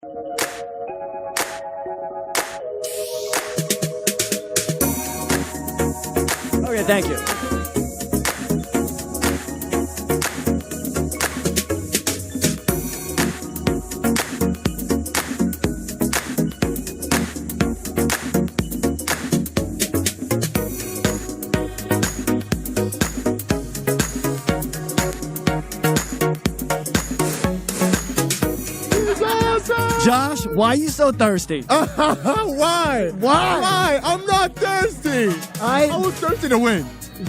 Okay, thank you. Josh, why are you so thirsty? Why? Why? I'm not thirsty. I was thirsty to win.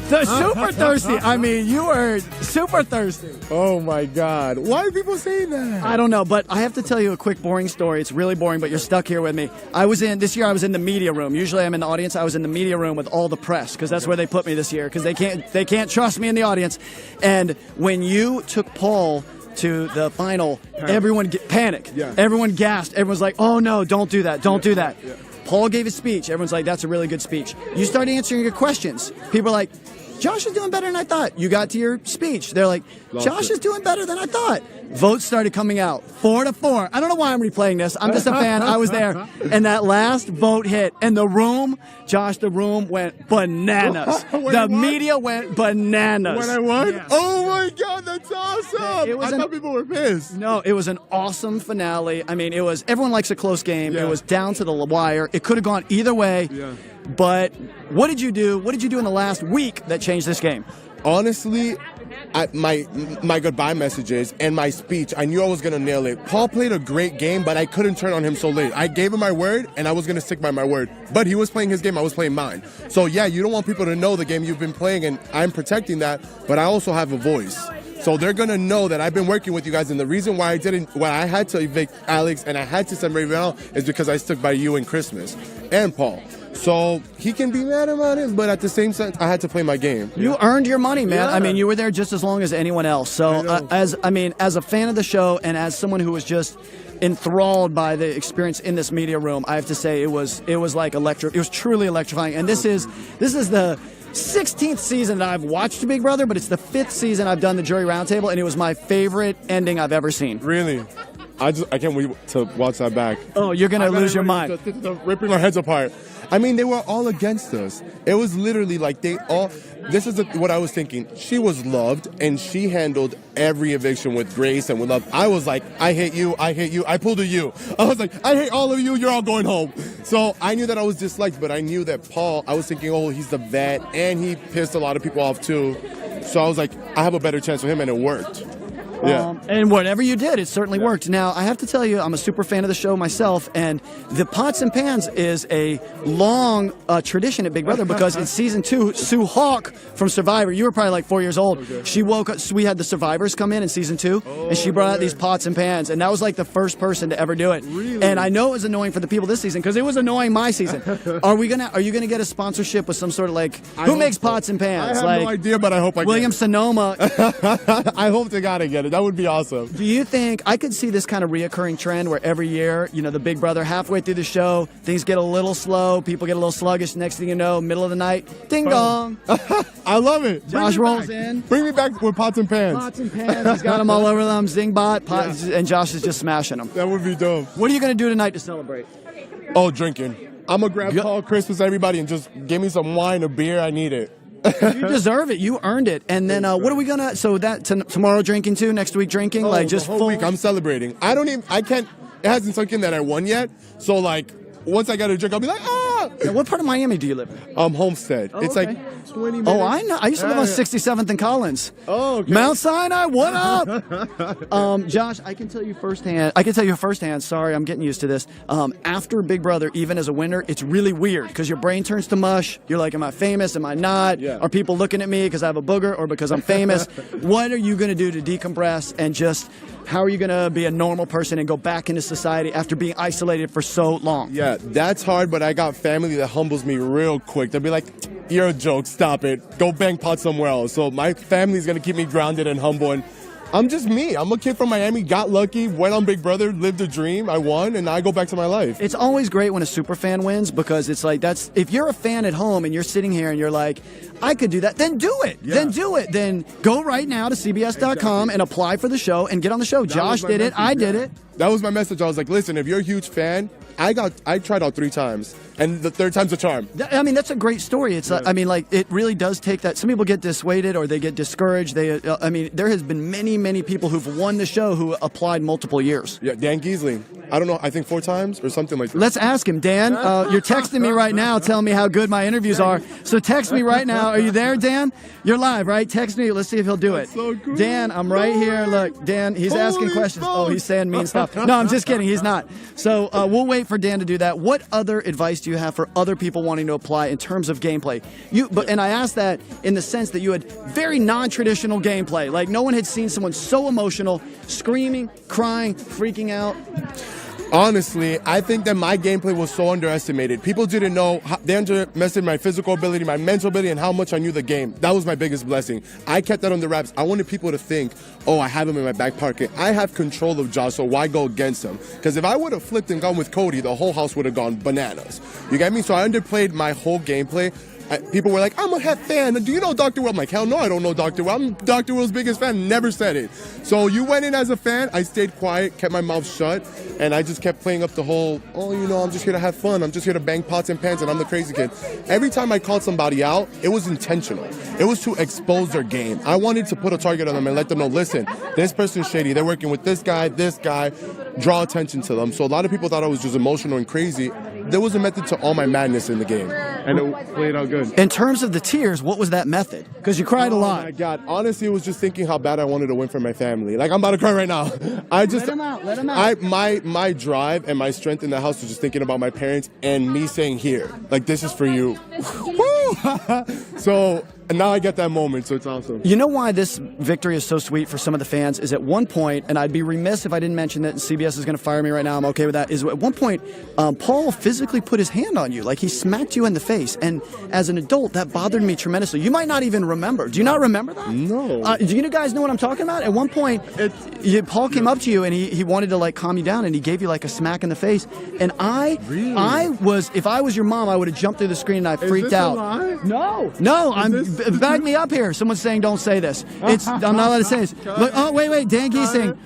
Super thirsty. I mean, you were super thirsty. Oh my God. Why are people saying that? I don't know, but I have to tell you a quick boring story. It's really boring, but you're stuck here with me. This year I was in the media room. Usually I'm in the audience. I was in the media room with all the press because that's where they put me this year because they can't trust me in the audience. And when you took Paul to the final, everyone panicked. Yeah. Everyone gasped. Everyone's like, oh no, don't do that. Don't do that. Yeah. Paul gave a speech. Everyone's like, that's a really good speech. You start answering your questions. People are like, Josh is doing better than I thought. You got to your speech. They're like, Josh is doing better than I thought. Votes started coming out 4-4. I don't know why I'm replaying this. I'm just a fan. I was there. And that last vote hit. And the room, Josh, the room went bananas. The media went bananas. When I won? Yeah. Oh my God, that's awesome. I thought people were pissed. No, it was an awesome finale. I mean, everyone likes a close game. Yeah. It was down to the wire. It could have gone either way. Yeah. But what did you do? What did you do in the last week that changed this game? Honestly, my goodbye messages and my speech, I knew I was going to nail it. Paul played a great game, but I couldn't turn on him so late. I gave him my word, and I was going to stick by my word. But he was playing his game, I was playing mine. So yeah, you don't want people to know the game you've been playing, and I'm protecting that, but I also have a voice. So they're going to know that I've been working with you guys, and the reason why I had to evict Alex and I had to send Raven out is because I stuck by you in Christmas and Paul. So he can be mad about it, but at the same time, I had to play my game. You earned your money, man. Yeah. I mean, you were there just as long as anyone else. So as a fan of the show and as someone who was just enthralled by the experience in this media room, I have to say it was like electric. It was truly electrifying. And this is the 16th season that I've watched Big Brother, but it's the 5th season I've done the jury roundtable, and it was my favorite ending I've ever seen. Really? I can't wait to watch that back. Oh, you're gonna lose your mind. Ripping our heads apart. I mean, they were all against us. It was literally like this is what I was thinking. She was loved, and she handled every eviction with grace and with love. I was like, I hate you, I hate you. I pulled a you. I was like, I hate all of you, you're all going home. So I knew that I was disliked, but I knew that Paul, I was thinking, oh, he's the vet, and he pissed a lot of people off too. So I was like, I have a better chance with him, and it worked. Yeah. And whatever you did, it certainly worked. Now, I have to tell you, I'm a super fan of the show myself, and the Pots and Pans is a long tradition at Big Brother because in season 2, Sue Hawk from Survivor, you were probably like 4 years old. Okay. She woke up, so we had the Survivors come in season 2, and she brought out these Pots and Pans, and that was like the first person to ever do it. Really? And I know it was annoying for the people this season because it was annoying my season. Are you gonna get a sponsorship with some sort of who makes Pots and Pans? I have no idea, but I hope I get William Sonoma. I hope they gotta get it. That would be awesome. Do you think I could see this kind of reoccurring trend where every year, the Big Brother, halfway through the show, things get a little slow, people get a little sluggish. Next thing you know, middle of the night, ding dong. I love it. Josh rolls in. Bring me back with Pots and Pans. Pots and Pans. He's got them all over them. Zingbot. And Josh is just smashing them. That would be dope. What are you going to do tonight to celebrate? Oh, drinking. I'm going to grab Paul, Christmas, everybody, and just give me some wine or beer. I need it. You deserve it. You earned it. And then what are we gonna? So that tomorrow drinking too. Next week drinking. Just the whole week. I'm celebrating. I can't. It hasn't sunk in that I won yet. So once I got a drink, I'll be like, ah. Now, what part of Miami do you live in? Homestead. Oh, it's okay. like 20 minutes. Oh, I know. I used to live on 67th and Collins. Oh, okay. Mount Sinai. What up? Josh, I can tell you firsthand. Sorry, I'm getting used to this. After Big Brother, even as a winner, it's really weird because your brain turns to mush. You're like, am I famous? Am I not? Yeah. Are people looking at me because I have a booger or because I'm famous? What are you going to do to decompress and just? How are you going to be a normal person and go back into society after being isolated for so long? Yeah, that's hard, but I got family that humbles me real quick. They'll be like, you're a joke, stop it. Go bang pot somewhere else. So my family's going to keep me grounded and humble. And I'm just me. I'm a kid from Miami, got lucky, went on Big Brother, lived a dream, I won, and now I go back to my life. It's always great when a super fan wins because it's like if you're a fan at home and you're sitting here and you're like, I could do that, then do it. Yeah. Then do it. Then go right now to CBS.com and apply for the show and get on the show. Josh did it. I did it. That was my message. I was like, listen, if you're a huge fan, I tried out 3 times, and the 3rd time's a charm. I mean, that's a great story. It's I mean, like, it really does take that. Some people get dissuaded or they get discouraged. I mean, there has been many people who've won the show who applied multiple years. Yeah, Dan Giesling. I don't know, I think 4 times or something like that. Let's ask him. Dan, you're texting me right now telling me how good my interviews are. So text me right now. Are you there, Dan? You're live, right? Text me. Let's see if he'll do it. So cool. Dan, I'm right here. Look, Dan, he's asking questions. Oh, he's saying mean stuff. No, I'm just kidding. He's not. So we'll wait for Dan to do that. What other advice do you have for other people wanting to apply in terms of gameplay? And I asked that in the sense that you had very non-traditional gameplay. Like, no one had seen someone so emotional, screaming, crying, freaking out. Honestly, I think that my gameplay was so underestimated. People didn't know. They underestimated my physical ability, my mental ability, and how much I knew the game. That was my biggest blessing. I kept that under wraps. I wanted people to think, oh, I have him in my back pocket. I have control of Josh, so why go against him? Because if I would have flipped and gone with Cody, the whole house would have gone bananas. You get me? So I underplayed my whole gameplay. People were like, I'm a head fan. Do you know Dr. Will? I'm like, hell no, I don't know Dr. Will. I'm Dr. Will's biggest fan. Never said it. So you went in as a fan. I stayed quiet, kept my mouth shut, and I just kept playing up the whole, oh, you know, I'm just here to have fun. I'm just here to bang pots and pans, and I'm the crazy kid. Every time I called somebody out, it was intentional. It was to expose their game. I wanted to put a target on them and let them know, listen, this person's shady. They're working with this guy, draw attention to them. So a lot of people thought I was just emotional and crazy. There was a method to all my madness in the game, and it played out good. In terms of the tears, what was that method? Because you cried a lot. Oh my God! Honestly, it was just thinking how bad I wanted to win for my family. Like, I'm about to cry right now. Let him out. Let him out. My drive and my strength in the house was just thinking about my parents and me saying, "Here, like, this is for you." Woo! So. And now I get that moment, so it's awesome. You know why this victory is so sweet for some of the fans is at one point, and I'd be remiss if I didn't mention that, and CBS is going to fire me right now, I'm okay with that, is at one point, Paul physically put his hand on you. Like, he smacked you in the face. And as an adult, that bothered me tremendously. You might not even remember. Do you not remember that? No. Do you guys know what I'm talking about? At one point, Paul came up to you, and he wanted to, like, calm you down, and he gave you, like, a smack in the face. And if I was your mom, I would have jumped through the screen, and I freaked out. Is this a No, lie? back me up here. Someone's saying don't say this. I'm not allowed to say this. Look, oh, wait. Dan Giesing.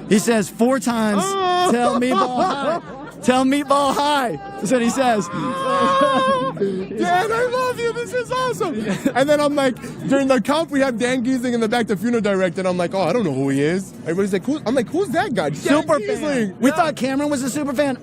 He says 4 times, tell Meatball hi. Tell Meatball hi. That's what he says. Dad, I love you. This is awesome. And then I'm like, during the comp, we have Dan Giesing in the back, the funeral director, and I'm like, oh, I don't know who he is. Everybody's like, I'm like, who's that guy? Super fan. We thought Cameron was a super fan.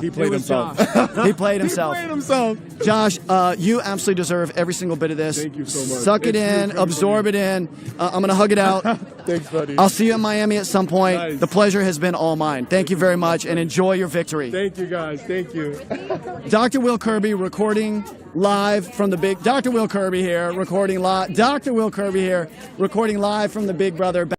He played himself. He played himself. Josh, you absolutely deserve every single bit of this. Thank you so much. Suck it in, absorb it in. I'm going to hug it out. Thanks, buddy. I'll see you in Miami at some point. Nice. The pleasure has been all mine. Thank you very much, and enjoy your victory. Thank you, guys. Thank you. Dr. Will Kirby recording live from the big... Dr. Will Kirby here, recording live. Dr. Will Kirby here, recording live from the Big Brother...